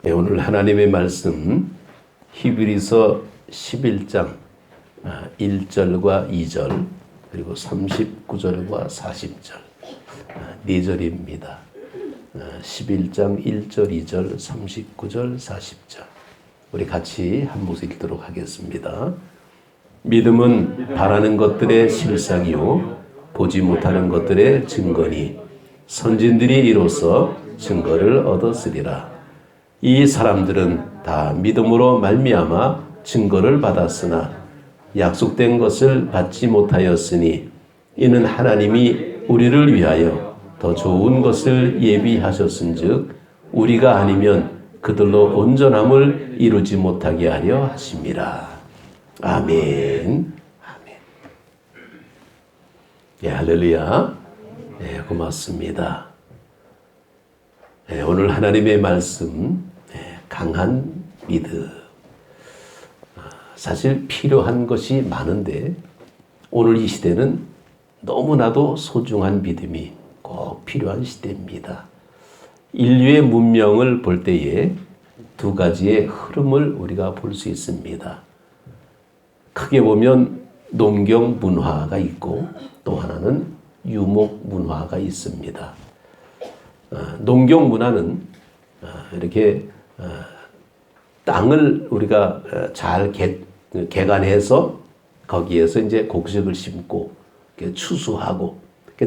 네, 오늘 하나님의 말씀 히브리서 11장 1절과 2절 그리고 39절과 40절 4절입니다. 11장 1절, 2절, 39절, 40절 우리 같이 한 목소리 읽도록 하겠습니다. 믿음은 바라는 것들의 실상이요 보지 못하는 것들의 증거니 선진들이 이로써 증거를 얻었으리라. 이 사람들은 다 믿음으로 말미암아 증거를 받았으나 약속된 것을 받지 못하였으니 이는 하나님이 우리를 위하여 더 좋은 것을 예비하셨은즉 우리가 아니면 그들로 온전함을 이루지 못하게 하려 하심이라. 아멘. 아멘. 예, 할렐루야. 예, 고맙습니다. 예, 오늘 하나님의 말씀 강한 믿음. 사실 필요한 것이 많은데 오늘 이 시대는 너무나도 소중한 믿음이 꼭 필요한 시대입니다. 인류의 문명을 볼 때에 두 가지의 흐름을 우리가 볼 수 있습니다. 크게 보면 농경 문화가 있고 또 하나는 유목 문화가 있습니다. 농경 문화는 이렇게 땅을 우리가 잘 개간해서 거기에서 이제 곡식을 심고 추수하고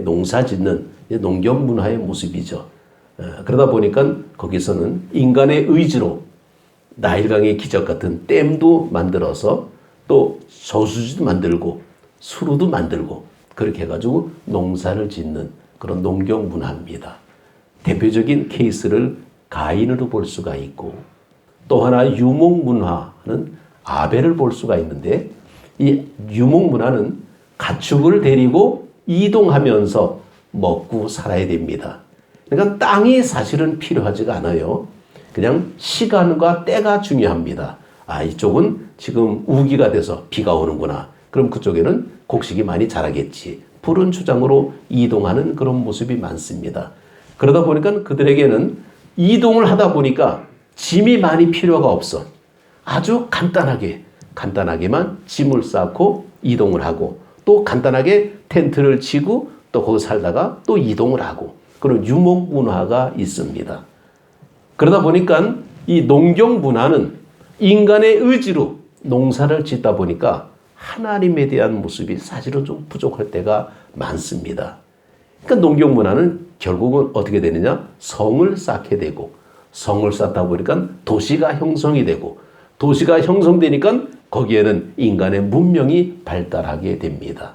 농사 짓는 농경 문화의 모습이죠. 그러다 보니까 거기서는 인간의 의지로 나일강의 기적 같은 댐도 만들어서 또 저수지도 만들고 수로도 만들고 그렇게 해가지고 농사를 짓는 그런 농경 문화입니다. 대표적인 케이스를 가인으로 볼 수가 있고 또 하나 유목 문화는 아벨을 볼 수가 있는데 이 유목 문화는 가축을 데리고 이동하면서 먹고 살아야 됩니다. 그러니까 땅이 사실은 필요하지가 않아요. 그냥 시간과 때가 중요합니다. 이쪽은 지금 우기가 돼서 비가 오는구나. 그럼 그쪽에는 곡식이 많이 자라겠지. 푸른 초장으로 이동하는 그런 모습이 많습니다. 그러다 보니까 그들에게는 이동을 하다 보니까 짐이 많이 필요가 없어. 아주 간단하게만 짐을 쌓고 이동을 하고 또 간단하게 텐트를 치고 또 거기 살다가 또 이동을 하고 그런 유목 문화가 있습니다. 그러다 보니까 이 농경 문화는 인간의 의지로 농사를 짓다 보니까 하나님에 대한 모습이 사실은 좀 부족할 때가 많습니다. 그러니까 농경 문화는 결국은 어떻게 되느냐? 성을 쌓게 되고 성을 쌓다 보니까 도시가 형성이 되고 도시가 형성되니까 거기에는 인간의 문명이 발달하게 됩니다.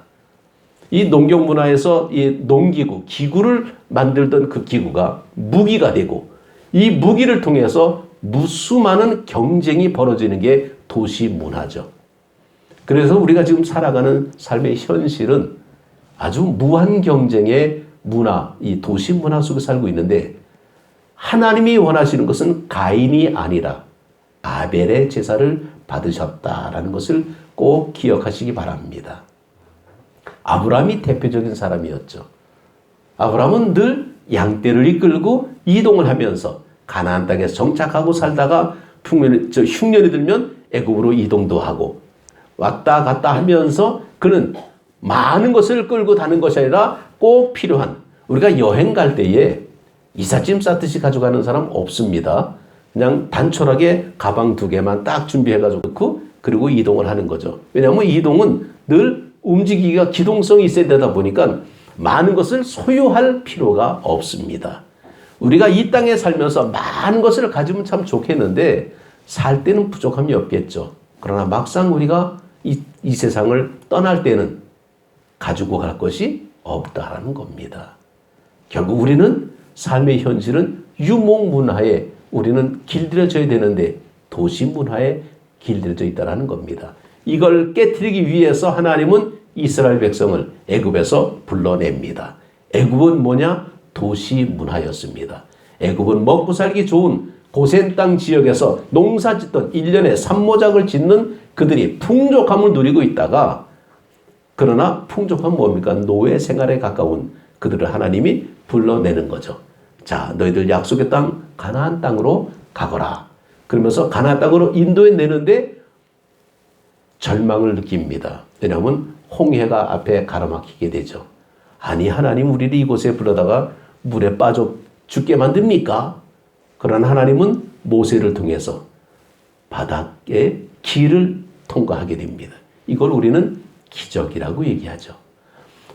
이 농경 문화에서 이 농기구, 기구를 만들던 그 기구가 무기가 되고 이 무기를 통해서 수많은 경쟁이 벌어지는 게 도시 문화죠. 그래서 우리가 지금 살아가는 삶의 현실은 아주 무한 경쟁의 문화, 이 도시 문화 속에 살고 있는데 하나님이 원하시는 것은 가인이 아니라 아벨의 제사를 받으셨다라는 것을 꼭 기억하시기 바랍니다. 아브라함이 대표적인 사람이었죠. 아브라함은 늘 양떼를 이끌고 이동을 하면서 가나안 땅에서 정착하고 살다가 흉년이 들면 애굽으로 이동도 하고 왔다 갔다 하면서 그는 많은 것을 끌고 다는 것이 아니라 꼭 필요한 우리가 여행 갈 때에 이삿짐 싸듯이 가져가는 사람 없습니다. 그냥 단촐하게 가방 2개만 딱 준비해가지고 넣고 그리고 이동을 하는 거죠. 왜냐하면 이동은 늘 움직이기가 기동성이 있어야 되다 보니까 많은 것을 소유할 필요가 없습니다. 우리가 이 땅에 살면서 많은 것을 가지면 참 좋겠는데 살 때는 부족함이 없겠죠. 그러나 막상 우리가 이 세상을 떠날 때는 가지고 갈 것이 없다라는 겁니다. 결국 우리는 삶의 현실은 유목 문화에 우리는 길들여져야 되는데 도시 문화에 길들여져 있다는 겁니다. 이걸 깨트리기 위해서 하나님은 이스라엘 백성을 애굽에서 불러냅니다. 애굽은 뭐냐? 도시 문화였습니다. 애굽은 먹고 살기 좋은 고센 땅 지역에서 농사 짓던 1년에 산모작을 짓는 그들이 풍족함을 누리고 있다가 그러나 풍족함은 뭡니까? 노예 생활에 가까운 그들을 하나님이 불러내는 거죠. 자, 너희들 약속의 땅 가나안 땅으로 가거라. 그러면서 가나안 땅으로 인도해 내는데 절망을 느낍니다. 왜냐하면 홍해가 앞에 가로막히게 되죠. 아니 하나님 우리를 이곳에 불러다가 물에 빠져 죽게 만듭니까? 그러나 하나님은 모세를 통해서 바닥에 길을 통과하게 됩니다. 이걸 우리는 기적이라고 얘기하죠.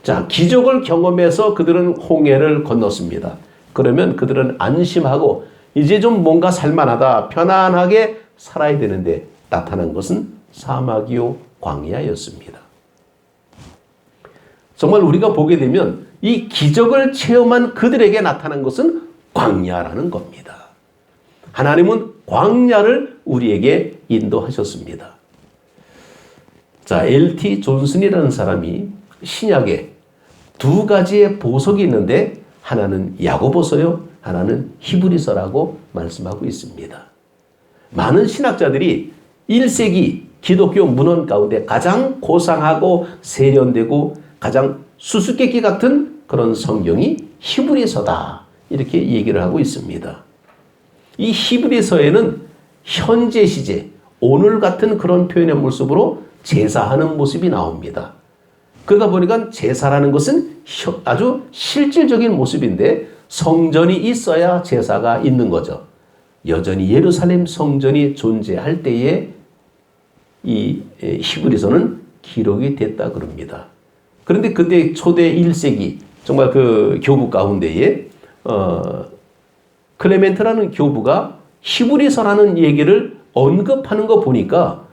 자, 기적을 경험해서 그들은 홍해를 건넜습니다. 그러면 그들은 안심하고 이제 좀 뭔가 살만하다, 편안하게 살아야 되는데 나타난 것은 사막이요 광야였습니다. 정말 우리가 보게 되면 이 기적을 체험한 그들에게 나타난 것은 광야라는 겁니다. 하나님은 광야를 우리에게 인도하셨습니다. 자, L.T. 존슨이라는 사람이 신약에 두 가지의 보석이 있는데 하나는 야고보서요, 하나는 히브리서라고 말씀하고 있습니다. 많은 신학자들이 1세기 기독교 문헌 가운데 가장 고상하고 세련되고 가장 수수께끼 같은 그런 성경이 히브리서다, 이렇게 얘기를 하고 있습니다. 이 히브리서에는 현재 시제, 오늘 같은 그런 표현의 모습으로 제사하는 모습이 나옵니다. 그러다 보니까 제사라는 것은 아주 실질적인 모습인데 성전이 있어야 제사가 있는 거죠. 여전히 예루살렘 성전이 존재할 때에 이 히브리서는 기록이 됐다 그럽니다. 그런데 그때 초대 1세기 정말 그 교부 가운데에 클레멘트라는 교부가 히브리서라는 얘기를 언급하는 거 보니까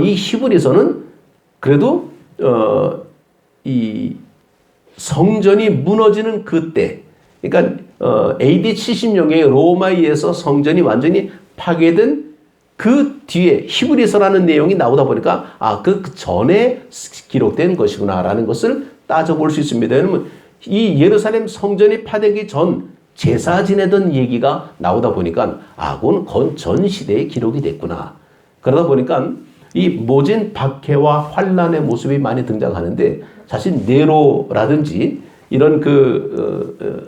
이 히브리서는 그래도 이 성전이 무너지는 그때, 그러니까 AD 70년경에 로마에 의해서 성전이 완전히 파괴된 그 뒤에 히브리서라는 내용이 나오다 보니까 그 전에 기록된 것이구나라는 것을 따져볼 수 있습니다. 왜냐하면 이 예루살렘 성전이 파되기 전 제사 지내던 얘기가 나오다 보니까 그건 전 시대에 기록이 됐구나. 그러다 보니까 이 모진 박해와 환란의 모습이 많이 등장하는데 사실 네로라든지 이런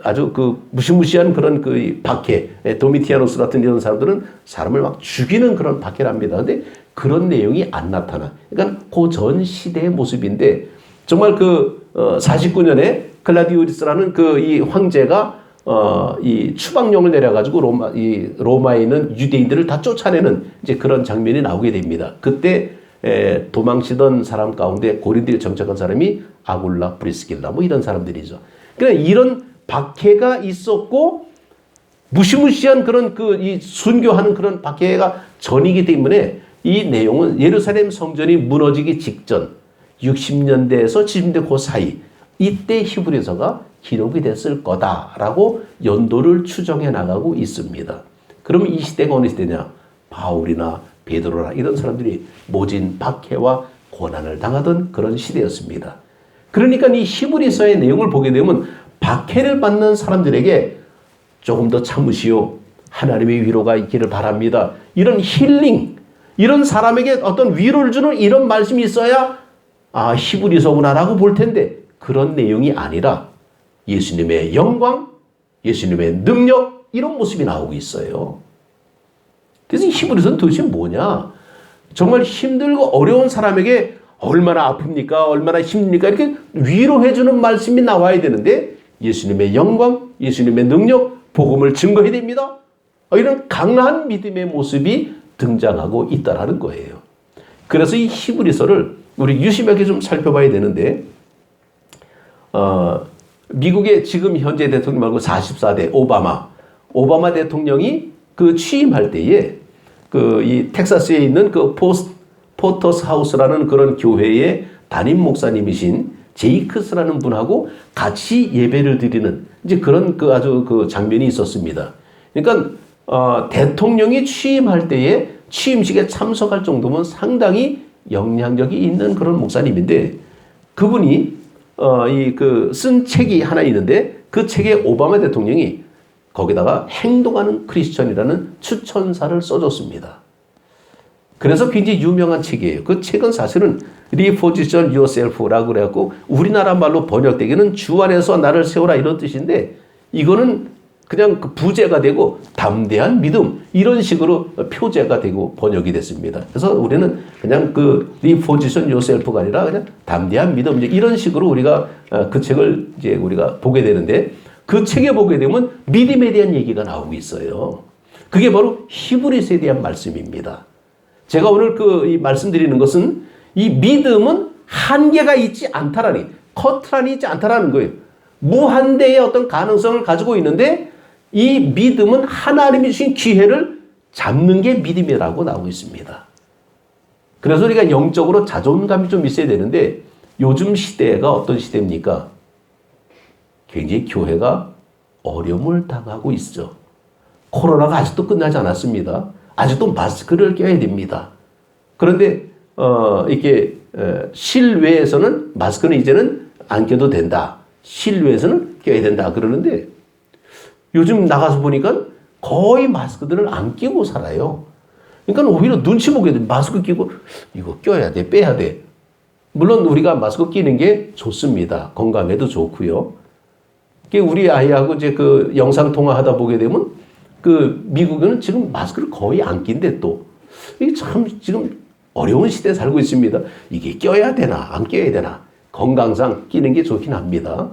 아주 무시무시한 그런 박해, 도미티아누스 같은 이런 사람들은 사람을 막 죽이는 그런 박해랍니다. 근데 그런 내용이 안 나타나. 그러니까 그 전 시대의 모습인데 정말 49년에 클라디우스라는 이 황제가 이 추방령을 내려가지고 로마에 있는 유대인들을 다 쫓아내는 이제 그런 장면이 나오게 됩니다. 그때 도망치던 사람 가운데 고린도에 정착한 사람이 아굴라, 브리스길라 이런 사람들이죠. 그러니까 이런 박해가 있었고 무시무시한 그런 이 순교하는 그런 박해가 전이기 때문에 이 내용은 예루살렘 성전이 무너지기 직전 60년대에서 70년대 그 사이 이때 히브리서가 기록이 됐을 거다라고 연도를 추정해 나가고 있습니다. 그러면 이 시대가 어느 시대냐? 바울이나 베드로나 이런 사람들이 모진 박해와 고난을 당하던 그런 시대였습니다. 그러니까 이 히브리서의 내용을 보게 되면 박해를 받는 사람들에게 조금 더 참으시오, 하나님의 위로가 있기를 바랍니다, 이런 힐링, 이런 사람에게 어떤 위로를 주는 이런 말씀이 있어야 히브리서구나라고 볼 텐데 그런 내용이 아니라 예수님의 영광, 예수님의 능력, 이런 모습이 나오고 있어요. 그래서 히브리서는 도대체 뭐냐? 정말 힘들고 어려운 사람에게 얼마나 아픕니까? 얼마나 힘듭니까? 이렇게 위로해주는 말씀이 나와야 되는데 예수님의 영광, 예수님의 능력, 복음을 증거해야 됩니다. 이런 강한 믿음의 모습이 등장하고 있다는 거예요. 그래서 이 히브리서를 우리 유심하게 좀 살펴봐야 되는데 미국의 지금 현재 대통령 말고 44대 오바마 대통령이 취임할 때에 이 텍사스에 있는 포터스 하우스라는 그런 교회의 담임 목사님이신 제이크스라는 분하고 같이 예배를 드리는 이제 그런 아주 장면이 있었습니다. 그러니까 대통령이 취임할 때에 취임식에 참석할 정도면 상당히 영향력이 있는 그런 목사님인데 그분이 쓴 책이 하나 있는데 그 책에 오바마 대통령이 거기다가 행동하는 크리스천이라는 추천사를 써줬습니다. 그래서 굉장히 유명한 책이에요. 그 책은 사실은 Reposition Yourself라고 그래갖고 우리나라 말로 번역되기는 주 안에서 나를 세우라 이런 뜻인데 이거는 그냥 그 부제가 되고 담대한 믿음 이런 식으로 표제가 되고 번역이 됐습니다. 그래서 우리는 그냥 그 리포지션 요셀프가 아니라 그냥 담대한 믿음 이런 식으로 우리가 그 책을 이제 우리가 보게 되는데 그 책에 보게 되면 믿음에 대한 얘기가 나오고 있어요. 그게 바로 히브리서에 대한 말씀입니다. 제가 오늘 이 말씀드리는 것은 이 믿음은 한계가 있지 않다라니, 커트라인이 있지 않다라는 거예요. 무한대의 어떤 가능성을 가지고 있는데 이 믿음은 하나님이 주신 기회를 잡는 게 믿음이라고 나오고 있습니다. 그래서 우리가 영적으로 자존감이 좀 있어야 되는데 요즘 시대가 어떤 시대입니까? 굉장히 교회가 어려움을 당하고 있죠. 코로나가 아직도 끝나지 않았습니다. 아직도 마스크를 껴야 됩니다. 그런데 이렇게 실외에서는 마스크는 이제는 안 껴도 된다. 실외에서는 껴야 된다. 그러는데 요즘 나가서 보니까 거의 마스크들을 안 끼고 살아요. 그러니까 오히려 눈치 보게 돼. 마스크 끼고 이거 껴야 돼, 빼야 돼. 물론 우리가 마스크 끼는 게 좋습니다. 건강에도 좋고요. 우리 아이하고 이제 그 영상 통화하다 보게 되면 그 미국에는 지금 마스크를 거의 안 낀대 또. 이게 참 지금 어려운 시대에 살고 있습니다. 이게 껴야 되나 안 껴야 되나 건강상 끼는 게 좋긴 합니다.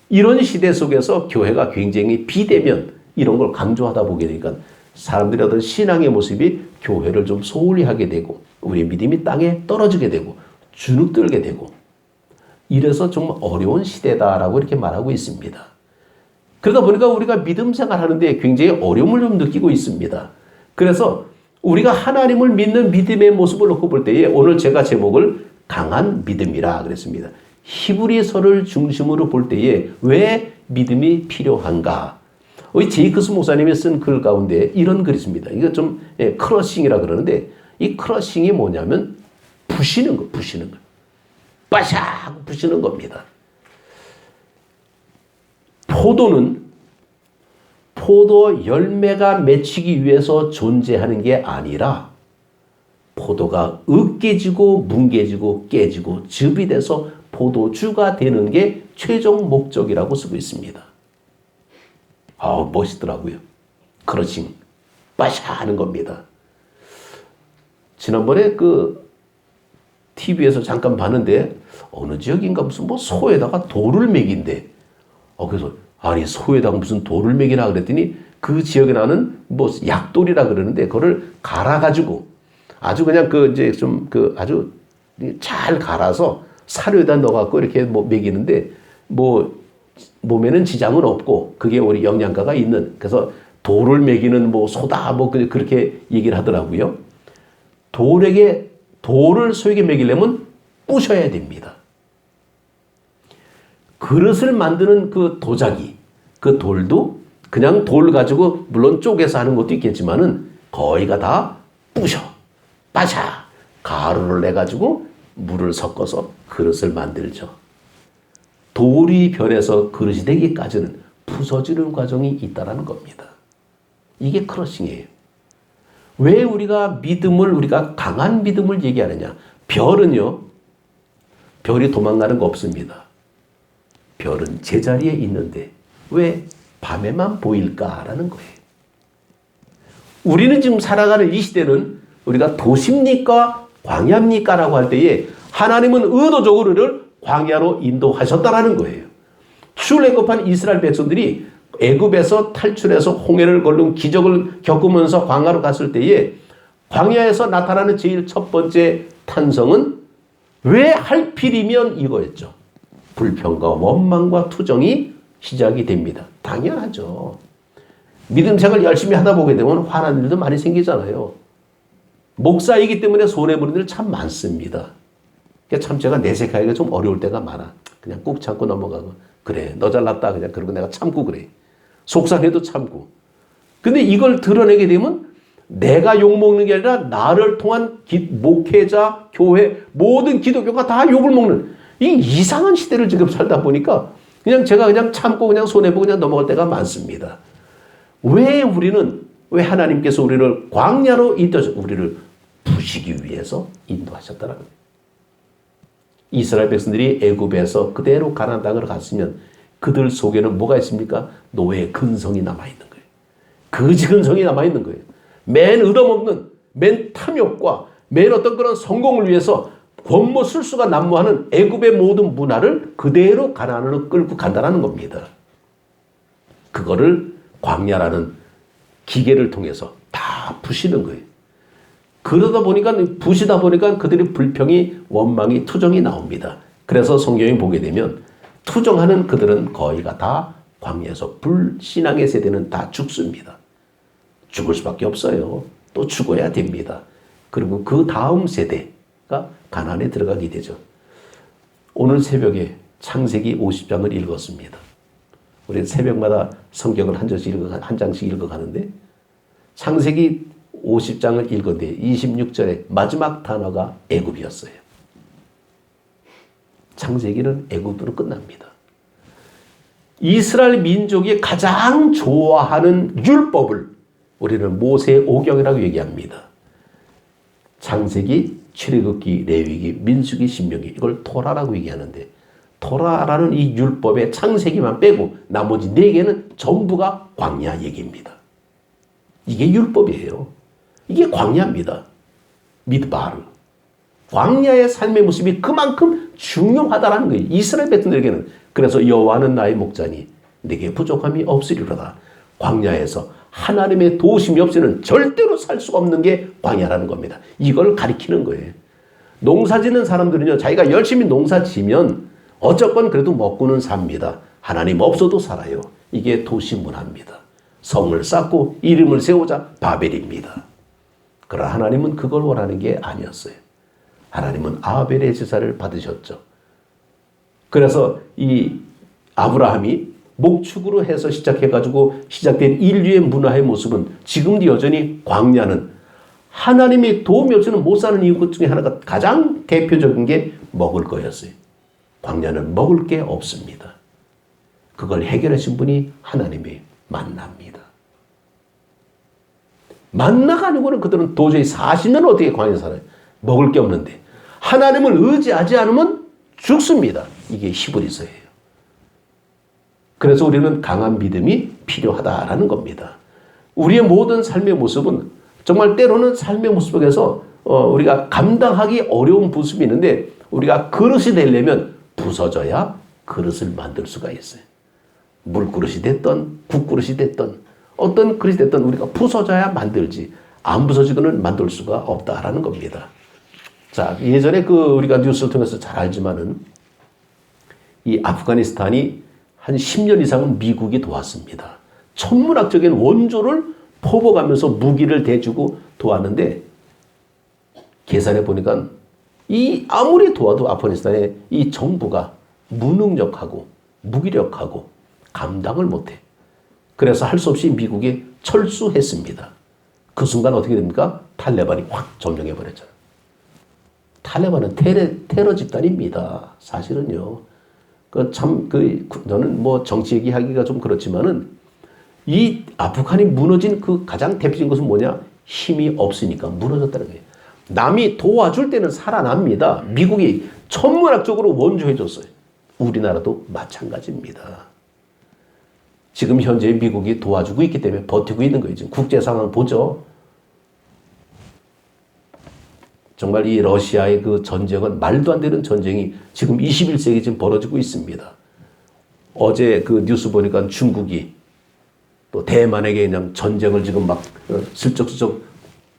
이런 시대 속에서 교회가 굉장히 비대면 이런 걸 강조하다 보게 되니까 사람들의 어떤 신앙의 모습이 교회를 좀 소홀히 하게 되고 우리 믿음이 땅에 떨어지게 되고 주눅들게 되고 이래서 정말 어려운 시대다라고 이렇게 말하고 있습니다. 그러다 보니까 우리가 믿음 생활하는데 굉장히 어려움을 좀 느끼고 있습니다. 그래서 우리가 하나님을 믿는 믿음의 모습을 놓고 볼 때에 오늘 제가 제목을 강한 믿음이라 그랬습니다. 히브리서를 중심으로 볼 때에 왜 믿음이 필요한가? 우리 제이크스 목사님이 쓴 글 가운데 이런 글이 있습니다. 이거 좀 크러싱이라 그러는데 이 크러싱이 뭐냐면 부시는 거, 부시는 거. 빠샥 부시는 겁니다. 포도는 포도 열매가 맺히기 위해서 존재하는 게 아니라 포도가 으깨지고 뭉개지고 깨지고 즙이 돼서 포도주가 되는 게 최종 목적이라고 쓰고 있습니다. 멋있더라고요. 크러싱, 빠샤 하는 겁니다. 지난번에 TV에서 잠깐 봤는데 어느 지역인가 무슨 소에다가 돌을 먹인대. 그래서 아니 소에다가 무슨 돌을 먹이나 그랬더니 그 지역에 나는 약돌이라 그러는데 그거를 갈아가지고 아주 그냥 아주 잘 갈아서 사료에다 넣어갖고 이렇게 먹이는데 몸에는 지장은 없고 그게 우리 영양가가 있는 그래서 돌을 먹이는 소다 그렇게 얘기를 하더라고요. 돌을 소에게 먹이려면 부셔야 됩니다. 그릇을 만드는 그 도자기, 그 돌도 그냥 돌 가지고 물론 쪼개서 하는 것도 있겠지만은 거의가 다 부셔, 빠샤, 가루를 내가지고 물을 섞어서 그릇을 만들죠. 돌이 변해서 그릇이 되기까지는 부서지는 과정이 있다는 겁니다. 이게 크러싱이에요. 왜 우리가 우리가 강한 믿음을 얘기하느냐? 별은요, 별이 도망가는 거 없습니다. 별은 제자리에 있는데 왜 밤에만 보일까라는 거예요. 우리는 지금 살아가는 이 시대는 우리가 도시입니까? 광야입니까? 라고 할 때에 하나님은 의도적으로 우리를 광야로 인도하셨다라는 거예요. 출애굽한 이스라엘 백성들이 애굽에서 탈출해서 홍해를 건넌 기적을 겪으면서 광야로 갔을 때에 광야에서 나타나는 제일 첫 번째 탄성은 왜 할필이면 이거였죠. 불평과 원망과 투정이 시작이 됩니다. 당연하죠. 믿음 생활 열심히 하다 보게 되면 화나는 일도 많이 생기잖아요. 목사이기 때문에 손해보는 일 참 많습니다. 참 제가 내색하기가 좀 어려울 때가 많아. 그냥 꾹 참고 넘어가고 그래 너 잘났다 그냥 그러고 내가 참고 그래. 속상해도 참고. 근데 이걸 드러내게 되면 내가 욕먹는 게 아니라 나를 통한 목회자, 교회, 모든 기독교가 다 욕을 먹는 이 이상한 시대를 지금 살다 보니까 제가 그냥 참고 그냥 손해보고 그냥 넘어갈 때가 많습니다. 왜 하나님께서 우리를 광야로 우리를 부시기 위해서 인도하셨다는 거예요. 이스라엘 백성들이 애굽에서 그대로 가나안 땅으로 갔으면 그들 속에는 뭐가 있습니까? 노예의 근성이 남아있는 거예요. 거지 근성이 남아있는 거예요. 맨 의dom없는, 맨 탐욕과 맨 어떤 그런 성공을 위해서 권모 술수가 난무하는 애굽의 모든 문화를 그대로 가나안으로 끌고 간다는 겁니다. 그거를 광야라는 기계를 통해서 다 부시는 거예요. 그러다 보니까, 부시다 보니까 그들의 불평이, 원망이, 투정이 나옵니다. 그래서 성경에 보게 되면 투정하는 그들은 거의가 다 광야에서 불신앙의 세대는 다 죽습니다. 죽을 수밖에 없어요. 또 죽어야 됩니다. 그리고 그 다음 세대가 가나안에 들어가게 되죠. 오늘 새벽에 창세기 50장을 읽었습니다. 우리 새벽마다 성경을 한 장씩 읽어가는데 창세기 50장을 읽었는데 26절에 마지막 단어가 애굽이었어요. 창세기는 애굽으로 끝납니다. 이스라엘 민족이 가장 좋아하는 율법을 우리는 모세의 오경이라고 얘기합니다. 창세기, 출애굽기, 레위기, 민수기, 신명기 이걸 토라라고 얘기하는데 토라라는 이 율법의 창세기만 빼고 나머지 4개는 전부가 광야 얘기입니다. 이게 율법이에요. 이게 광야입니다. 미드바르. 광야의 삶의 모습이 그만큼 중요하다는 거예요. 이스라엘 백성들에게는. 그래서 여호와는 나의 목자니 내게 부족함이 없으리로다. 광야에서 하나님의 도우심이 없이는 절대로 살 수가 없는 게 광야라는 겁니다. 이걸 가리키는 거예요. 농사 짓는 사람들은요, 자기가 열심히 농사 지면 어쨌건 그래도 먹고는 삽니다. 하나님 없어도 살아요. 이게 도시 문화입니다. 성을 쌓고 이름을 세우자 바벨입니다. 그러나 하나님은 그걸 원하는 게 아니었어요. 하나님은 아벨의 제사를 받으셨죠. 그래서 이 아브라함이 목축으로 해서 시작해가지고 시작된 인류의 문화의 모습은 지금도 여전히 광야는 하나님의 도움이 없이는 못 사는 이유 중에 하나가 가장 대표적인 게 먹을 거였어요. 광야는 먹을 게 없습니다. 그걸 해결하신 분이 하나님의 만나입니다. 만나가 아니고는 그들은 도저히 40년 어떻게 광야에 살아요? 먹을 게 없는데 하나님을 의지하지 않으면 죽습니다. 이게 히브리서예요. 그래서 우리는 강한 믿음이 필요하다라는 겁니다. 우리의 모든 삶의 모습은 정말 때로는 삶의 모습 속에서 우리가 감당하기 어려운 모습이 있는데 우리가 그릇이 되려면 부서져야 그릇을 만들 수가 있어요. 물그릇이 됐던 국그릇이 됐던 어떤 그릇이 됐던 우리가 부서져야 만들지 안 부서지고는 만들 수가 없다라는 겁니다. 자, 예전에 우리가 뉴스를 통해서 잘 알지만은 이 아프가니스탄이 한 10년 이상은 미국이 도왔습니다. 천문학적인 원조를 퍼부어가면서 무기를 대주고 도왔는데 계산해 보니까 아무리 도와도 아프가니스탄의 이 정부가 무능력하고 무기력하고 감당을 못해. 그래서 할 수 없이 미국이 철수했습니다. 그 순간 어떻게 됩니까? 탈레반이 확 점령해버렸잖아요. 탈레반은 테러 집단입니다. 사실은요. 저는 뭐 정치 얘기하기가 좀 그렇지만은 이 아프간이 무너진 그 가장 대표적인 것은 뭐냐? 힘이 없으니까 무너졌다는 거예요. 남이 도와줄 때는 살아납니다. 미국이 천문학적으로 원조해줬어요. 우리나라도 마찬가지입니다. 지금 현재 미국이 도와주고 있기 때문에 버티고 있는 거예요. 지금 국제 상황 보죠. 정말 이 러시아의 그 전쟁은 말도 안 되는 전쟁이 지금 21세기 지금 벌어지고 있습니다. 어제 그 뉴스 보니까 중국이 또 대만에게 그냥 전쟁을 지금 막 슬쩍슬쩍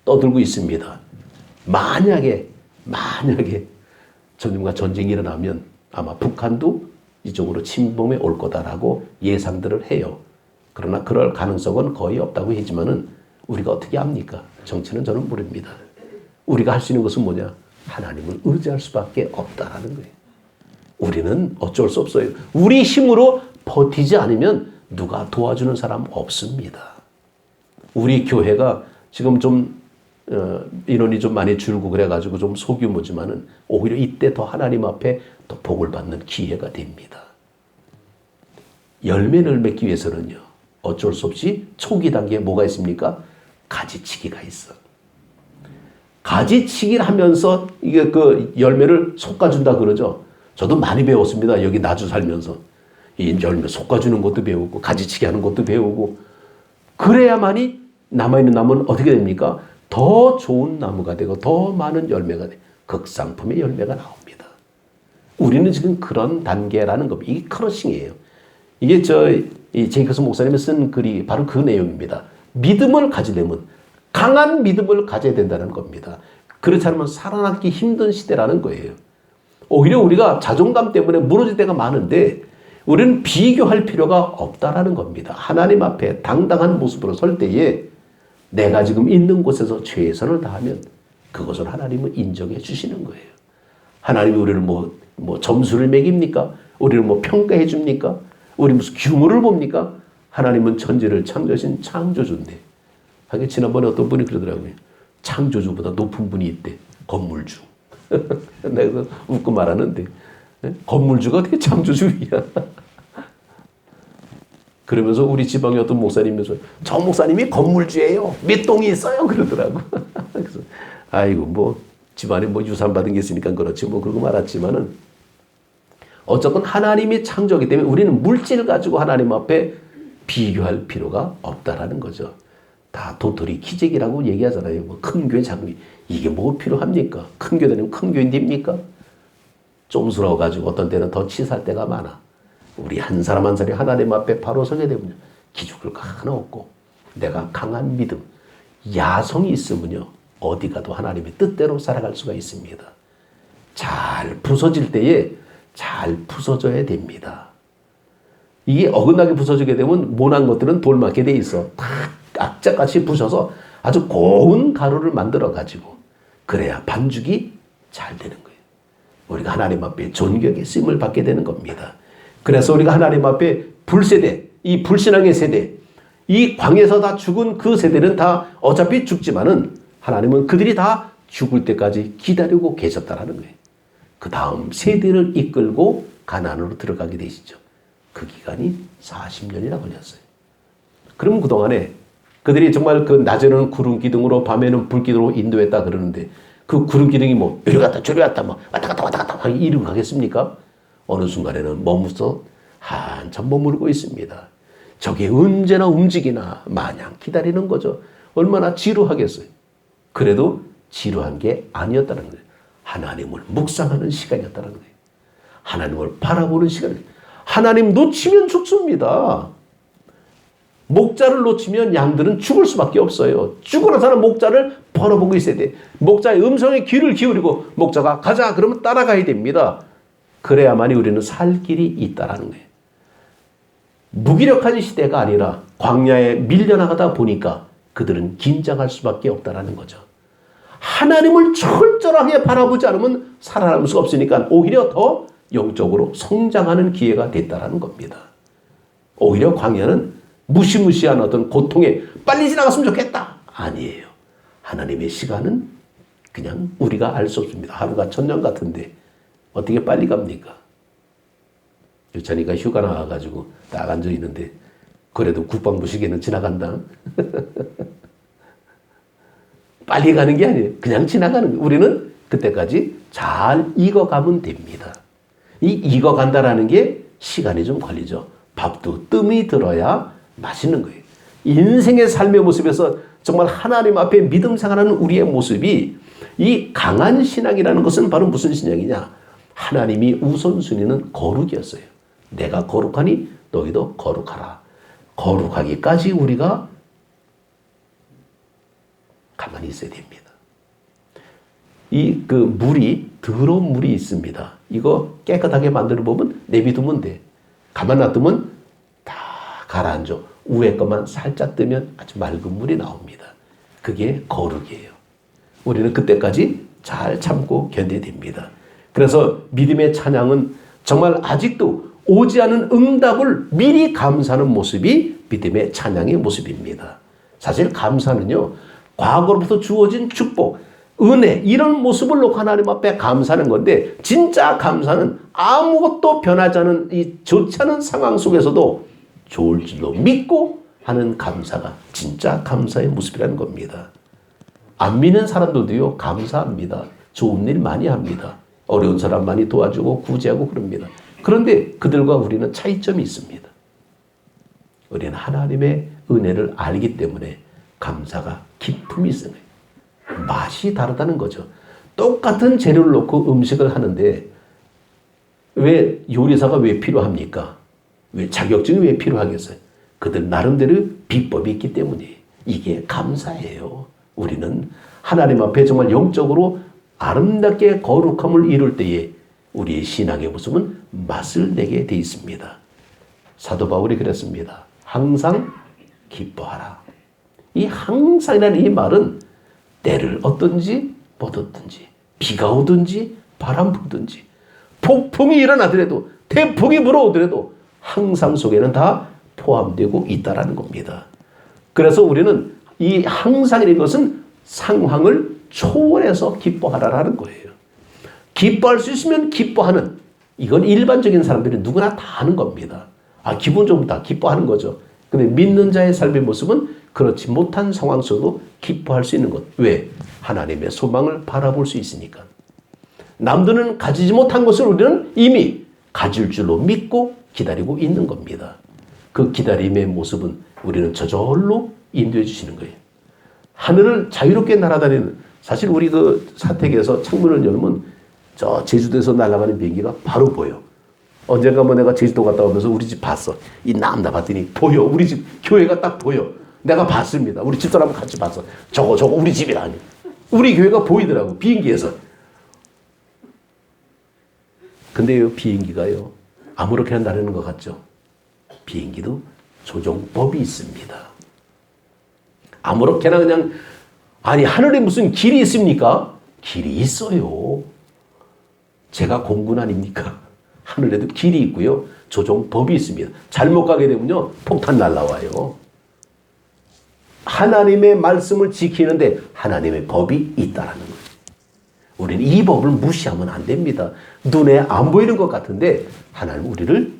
떠들고 있습니다. 만약에 전쟁과 전쟁이 일어나면 아마 북한도 이쪽으로 침범해 올 거다라고 예상들을 해요. 그러나 그럴 가능성은 거의 없다고 했지만은 우리가 어떻게 합니까? 정치는 저는 모릅니다. 우리가 할 수 있는 것은 뭐냐? 하나님을 의지할 수밖에 없다라는 거예요. 우리는 어쩔 수 없어요. 우리 힘으로 버티지 않으면 누가 도와주는 사람 없습니다. 우리 교회가 지금 좀 인원이 좀 많이 줄고 그래가지고 좀 소규모지만은 오히려 이때 더 하나님 앞에 더 복을 받는 기회가 됩니다. 열매를 맺기 위해서는요, 어쩔 수 없이 초기 단계에 뭐가 있습니까? 가지치기가 있어. 가지치기를 하면서 이게 그 열매를 솎아준다 그러죠. 저도 많이 배웠습니다. 여기 나주 살면서. 이 열매 솎아주는 것도 배우고 가지치기 하는 것도 배우고 그래야만이 남아있는 나무는 어떻게 됩니까? 더 좋은 나무가 되고 더 많은 열매가 돼 극상품의 열매가 나옵니다. 우리는 지금 그런 단계라는 겁니다. 이게 크러싱이에요. 이게 이 제이커스 목사님이 쓴 글이 바로 그 내용입니다. 믿음을 가지려면 강한 믿음을 가져야 된다는 겁니다. 그렇지 않으면 살아남기 힘든 시대라는 거예요. 오히려 우리가 자존감 때문에 무너질 때가 많은데 우리는 비교할 필요가 없다라는 겁니다. 하나님 앞에 당당한 모습으로 설 때에 내가 지금 있는 곳에서 최선을 다하면 그것을 하나님은 인정해 주시는 거예요. 하나님이 우리를 뭐 점수를 매깁니까? 우리를 뭐 평가해 줍니까? 우리 무슨 규모를 봅니까? 하나님은 천지를 창조하신 창조주인데. 하긴 지난번에 어떤 분이 그러더라고요. 창조주보다 높은 분이 있대. 건물주. 내가 웃고 말하는데 건물주가 어떻게 창조주야? 그러면서 우리 지방의 어떤 목사님이면서 저 목사님이 건물주예요. 몇 동이 있어요. 그러더라고. 그래서 아이고 뭐 집안에 뭐 유산 받은 게 있으니까 그렇지 뭐 그러고 말았지만은 어쨌건 하나님이 창조하기 때문에 우리는 물질 가지고 하나님 앞에 비교할 필요가 없다라는 거죠. 다 도토리 키재기라고 얘기하잖아요. 뭐 큰 교회 작은 교회. 이게 뭐 필요합니까? 큰 교회 다니면 큰 교회입니까? 쫌스러워 가지고 어떤 때는 더 치사할 때가 많아. 우리 한 사람 한 사람이 하나님 앞에 바로 서게 되면요. 기죽을 거 하나 없고 내가 강한 믿음, 야성이 있으면요. 어디 가도 하나님의 뜻대로 살아갈 수가 있습니다. 잘 부서질 때에 잘 부서져야 됩니다. 이게 어긋나게 부서지게 되면 모난 것들은 돌맞게 돼 있어. 다 악착같이 부셔서 아주 고운 가루를 만들어 가지고 그래야 반죽이 잘 되는 거예요. 우리가 하나님 앞에 존경의 쓰임을 받게 되는 겁니다. 그래서 우리가 하나님 앞에 불세대, 이 불신앙의 세대, 이 광에서 다 죽은 그 세대는 다 어차피 죽지만은 하나님은 그들이 다 죽을 때까지 기다리고 계셨다라는 거예요. 그 다음 세대를 이끌고 가나안으로 들어가게 되시죠. 그 기간이 40년이나 걸렸어요. 그럼 그동안에 그들이 정말 그 낮에는 구름 기둥으로 밤에는 불 기둥으로 인도했다 그러는데 그 구름 기둥이 뭐 이리 갔다 저리 갔다 막 왔다 갔다 막 이러고 가겠습니까? 어느 순간에는 머무서 한참 머무르고 있습니다. 저게 언제나 움직이나 마냥 기다리는 거죠. 얼마나 지루하겠어요. 그래도 지루한 게 아니었다는 거예요. 하나님을 묵상하는 시간이었다는 거예요. 하나님을 바라보는 시간이에요. 하나님 놓치면 죽습니다. 목자를 놓치면 양들은 죽을 수밖에 없어요. 죽으러 사는 목자를 바라보고 있어야 돼. 목자의 음성에 귀를 기울이고 목자가 가자 그러면 따라가야 됩니다. 그래야만이 우리는 살 길이 있다라는 거예요. 무기력한 시대가 아니라 광야에 밀려나가다 보니까 그들은 긴장할 수밖에 없다라는 거죠. 하나님을 철저하게 바라보지 않으면 살아남을 수가 없으니까 오히려 더 영적으로 성장하는 기회가 됐다라는 겁니다. 오히려 광야는 무시무시한 어떤 고통에 빨리 지나갔으면 좋겠다. 아니에요. 하나님의 시간은 그냥 우리가 알 수 없습니다. 하루가 천년 같은데 어떻게 빨리 갑니까? 유찬이가 휴가 나와가지고 딱 앉아 있는데 그래도 국방부 시계는 지나간다. 빨리 가는 게 아니에요. 그냥 지나가는 거예요. 우리는 그때까지 잘 익어가면 됩니다. 이 익어간다라는 게 시간이 좀 걸리죠. 밥도 뜸이 들어야 맛있는 거예요. 인생의 삶의 모습에서 정말 하나님 앞에 믿음 생활하는 우리의 모습이 이 강한 신앙이라는 것은 바로 무슨 신앙이냐? 하나님이 우선순위는 거룩이었어요. 내가 거룩하니 너희도 거룩하라. 거룩하기까지 우리가 가만히 있어야 됩니다. 이 그 물이 더러운 물이 있습니다. 이거 깨끗하게 만들어 보면 내비두면 돼. 가만 놔두면 다 가라앉아. 위에 것만 살짝 뜨면 아주 맑은 물이 나옵니다. 그게 거룩이에요. 우리는 그때까지 잘 참고 견뎌야 됩니다. 그래서 믿음의 찬양은 정말 아직도 오지 않은 응답을 미리 감사하는 모습이 믿음의 찬양의 모습입니다. 사실 감사는요, 과거로부터 주어진 축복, 은혜, 이런 모습을 놓고 하나님 앞에 감사하는 건데, 진짜 감사는 아무것도 변하지 않은 이 좋지 않은 상황 속에서도 좋을 줄로 믿고 하는 감사가 진짜 감사의 모습이라는 겁니다. 안 믿는 사람들도요, 감사합니다. 좋은 일 많이 합니다. 어려운 사람 많이 도와주고 구제하고 그럽니다. 그런데 그들과 우리는 차이점이 있습니다. 우리는 하나님의 은혜를 알기 때문에 감사가 기품이 있어요. 맛이 다르다는 거죠. 똑같은 재료를 넣고 음식을 하는데 왜 요리사가 왜 필요합니까? 왜 자격증이 왜 필요하겠어요? 그들 나름대로 비법이 있기 때문에 이게 감사예요. 우리는 하나님 앞에 정말 영적으로 아름답게 거룩함을 이룰 때에 우리의 신앙의 모습은 맛을 내게 돼 있습니다. 사도 바울이 그랬습니다. 항상 기뻐하라. 이 항상이라는 이 말은 때를 얻든지 못 얻든지 비가 오든지 바람 불든지 폭풍이 일어나더라도 태풍이 불어오더라도 항상 속에는 다 포함되고 있다라는 겁니다. 그래서 우리는 이 항상이라는 것은 상황을 초월해서 기뻐하라라는 거예요. 기뻐할 수 있으면 기뻐하는, 이건 일반적인 사람들이 누구나 다 하는 겁니다. 기분 좋다 기뻐하는 거죠. 근데 믿는 자의 삶의 모습은 그렇지 못한 상황 속에도 기뻐할 수 있는 것. 왜? 하나님의 소망을 바라볼 수 있으니까. 남들은 가지지 못한 것을 우리는 이미 가질 줄로 믿고 기다리고 있는 겁니다. 그 기다림의 모습은 우리는 저절로 인도해 주시는 거예요. 하늘을 자유롭게 날아다니는, 사실 우리 그 사택에서 창문을 열면 저 제주도에서 날아가는 비행기가 바로 보여. 언젠가 뭐 내가 제주도 갔다 오면서 우리 집 봤어. 이 남다 봤더니 보여. 우리 집 교회가 딱 보여. 내가 봤습니다. 우리 집사람 같이 봤어. 저거 우리 집이라니. 우리 교회가 보이더라고. 비행기에서. 근데 이 비행기가요. 아무렇게나 나르는 것 같죠. 비행기도 조종법이 있습니다. 아무렇게나 그냥, 아니 하늘에 무슨 길이 있습니까? 길이 있어요. 제가 공군 아닙니까? 하늘에도 길이 있고요. 조종법이 있습니다. 잘못 가게 되면요. 폭탄 날라와요. 하나님의 말씀을 지키는데 하나님의 법이 있다라는 거예요. 우리는 이 법을 무시하면 안 됩니다. 눈에 안 보이는 것 같은데 하나님 우리를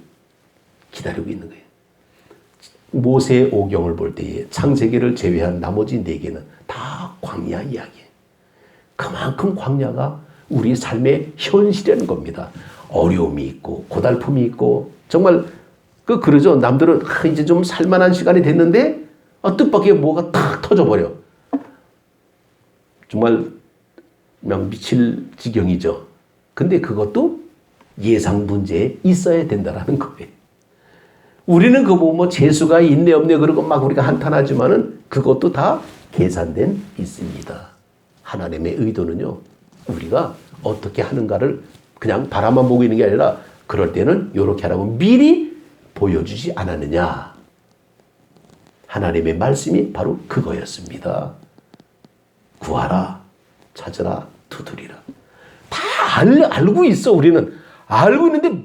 기다리고 있는 거예요. 모세의 오경을 볼 때에 창세기를 제외한 나머지 4개는 다 광야 이야기예요. 그만큼 광야가 우리 삶의 현실이라는 겁니다. 어려움이 있고 고달픔이 있고 정말 그러죠. 남들은 이제 좀 살만한 시간이 됐는데 뜻밖의 뭐가 탁 터져버려. 정말 그냥 미칠 지경이죠. 근데 그것도 예상 문제에 있어야 된다라는 거예요. 우리는 그거 뭐 재수가 있네 없네 그러고 막 우리가 한탄하지만은 그것도 다 계산된 있습니다. 하나님의 의도는요. 우리가 어떻게 하는가를 그냥 바라만 보고 있는 게 아니라 그럴 때는 이렇게 하라고 미리 보여주지 않았느냐. 하나님의 말씀이 바로 그거였습니다. 구하라, 찾으라, 두드리라. 다 알고 있어. 우리는 알고 있는데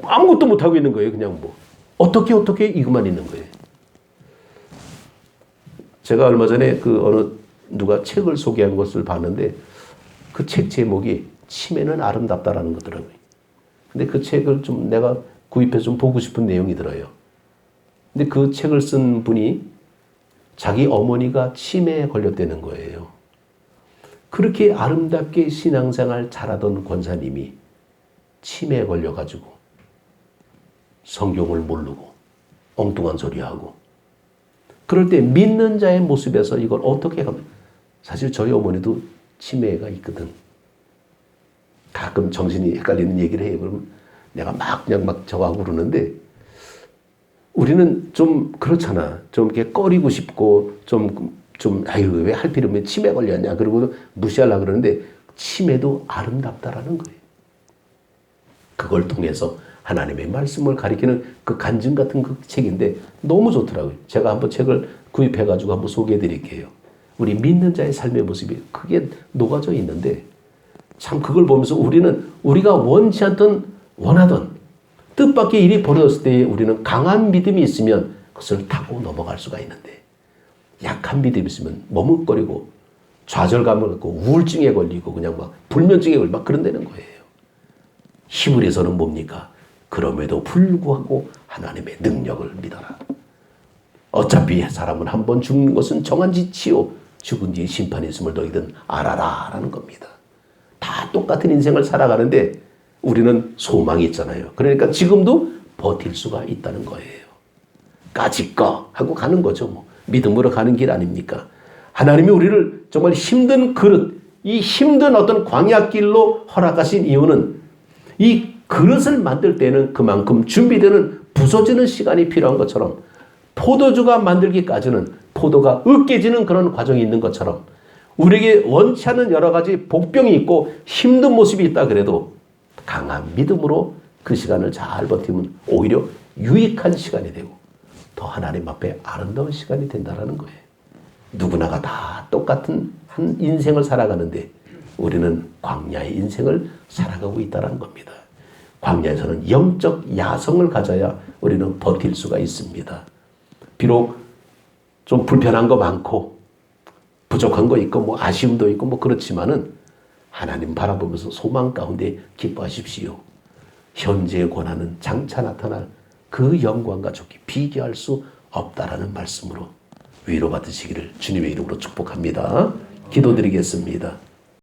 아무것도 못하고 있는 거예요. 그냥 뭐 어떻게 이것만 있는 거예요. 제가 얼마 전에 어느 누가 책을 소개한 것을 봤는데 그 책 제목이 치매는 아름답다라는 거더라고요. 근데 그 책을 좀 내가 구입해서 좀 보고 싶은 내용이 들어요. 근데 그 책을 쓴 분이 자기 어머니가 치매에 걸렸다는 거예요. 그렇게 아름답게 신앙생활 잘하던 권사님이 치매에 걸려가지고 성경을 모르고 엉뚱한 소리하고 그럴 때 믿는 자의 모습에서 이걸 어떻게 하면, 사실 저희 어머니도 치매가 있거든. 가끔 정신이 헷갈리는 얘기를 해요. 그러면 내가 그냥 저하고 그러는데 우리는 좀 그렇잖아. 좀 이렇게 꺼리고 싶고 아유 왜 할 필요 없면 치매 걸렸냐 그러고 무시하려고 그러는데 치매도 아름답다라는 거예요. 그걸 통해서 하나님의 말씀을 가리키는 그 간증 같은 그 책인데 너무 좋더라고요. 제가 한번 책을 구입해가지고 한번 소개해 드릴게요. 우리 믿는 자의 삶의 모습이 크게 녹아져 있는데 참 그걸 보면서 우리가 원치 않던 원하던 뜻밖의 일이 벌어졌을 때 우리는 강한 믿음이 있으면 그것을 타고 넘어갈 수가 있는데 약한 믿음이 있으면 머뭇거리고 좌절감을 갖고 우울증에 걸리고 그냥 막 불면증에 걸리고 막 그런다는 거예요. 히브리서는 뭡니까? 그럼에도 불구하고 하나님의 능력을 믿어라. 어차피 사람은 한 번 죽는 것은 정한 지치요 죽은 뒤에 심판이 있음을 너희들은 알아라 라는 겁니다. 다 똑같은 인생을 살아가는데 우리는 소망이 있잖아요. 그러니까 지금도 버틸 수가 있다는 거예요. 까짓거 하고 가는 거죠. 뭐. 믿음으로 가는 길 아닙니까? 하나님이 우리를 정말 힘든 그릇, 이 힘든 어떤 광야길로 허락하신 이유는 이 그릇을 만들 때는 그만큼 준비되는 부서지는 시간이 필요한 것처럼 포도주가 만들기까지는 포도가 으깨지는 그런 과정이 있는 것처럼 우리에게 원치 않는 여러 가지 복병이 있고 힘든 모습이 있다 그래도 강한 믿음으로 그 시간을 잘 버티면 오히려 유익한 시간이 되고 더 하나님 앞에 아름다운 시간이 된다는 거예요. 누구나가 다 똑같은 한 인생을 살아가는데 우리는 광야의 인생을 살아가고 있다는 겁니다. 광야에서는 영적 야성을 가져야 우리는 버틸 수가 있습니다. 비록 좀 불편한 거 많고 부족한 거 있고 뭐 아쉬움도 있고 뭐 그렇지만은 하나님 바라보면서 소망 가운데 기뻐하십시오. 현재의 고난은 장차 나타날 그 영광과 좋게 비교할 수 없다라는 말씀으로 위로받으시기를 주님의 이름으로 축복합니다. 기도드리겠습니다.